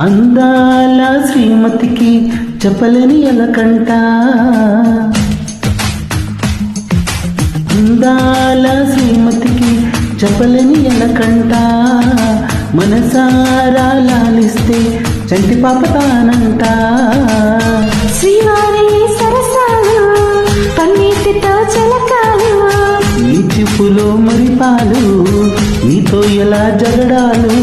అందాల శ్రీమతికి చెప్పలేని ఎలకంట, అందాల శ్రీమతికి చెప్పలేని ఎలకంట, మనసారా లాలిస్తే చంటి పాప తానంట. శ్రీవారి సరసాలు పన్నీటితో చిలకాలు, నీ చిప్పులో మురిపాలు నీతో ఎలా జగడాలు.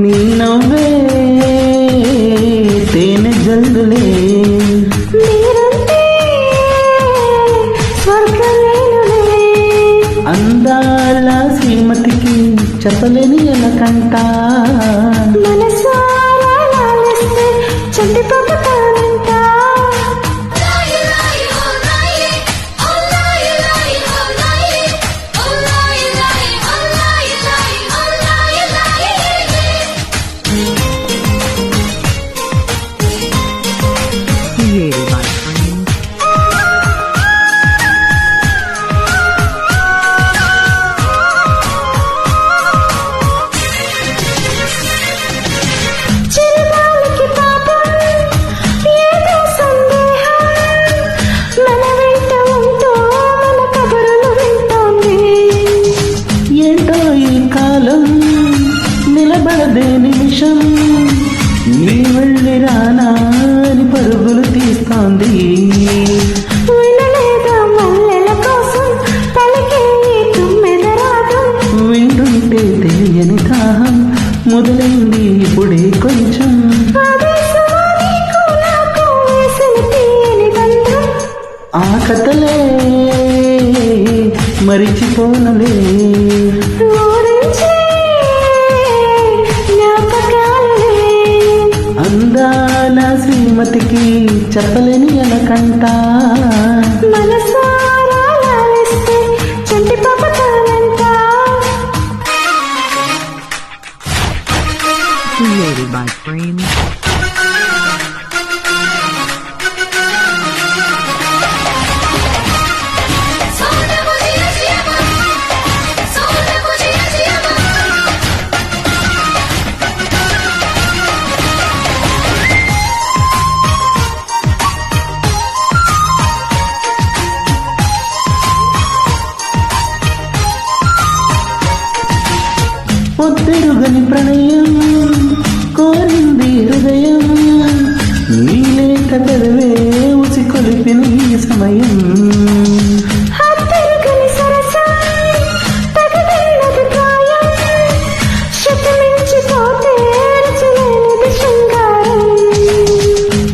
నీ నవ్వే తేనె జల్లులే, అందాల శ్రీమతికి చెప్పలేని ఎలకంట, మనసారా లాలిస్తే చంటి పాప తానంట. నిలబడదే నిమిషం నీ వెళ్ళి రానా అని పరుగులు తీస్తోంది. వింటుంటే తెలియని దాహం మొదలైంది ఇప్పుడే కొంచెం. ఆ కథలే మరిచిపోనలే, అందాల శ్రీమతికి చెప్పలేని ఎలకంట, మనసారా లాలిస్తే చంటి పాప తానంట. Created by Frames. పొద్దెరుగని ప్రణయం కోరింది హృదయం, నీలేత పెదవే ఉసి కొలిపిన ఈ సమయం.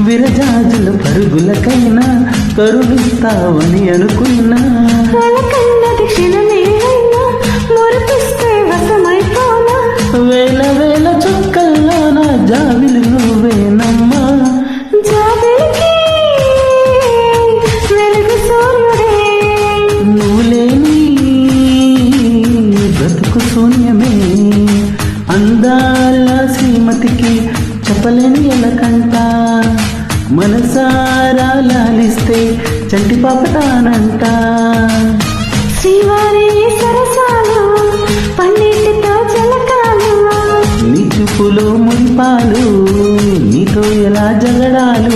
విరజాజుల పరుగులకైనా కరుణిస్తావని అనుకున్నా, వేల వేల చుక్కల్లో నా జాబిలు నువ్వేనమ్మా. నువ్వు లేని బ్రతుకు శూన్యమే, అందాల శ్రీమతికి చెప్పలేని ఎలకంట, మనసారా లాలిస్తే చంటి పాప తానంట. శ్రీవారి సరసాలు పన్నీటితో చిలకాలు, నీ చూపులో మురిపాలు నీతో ఎలా జగడాలు.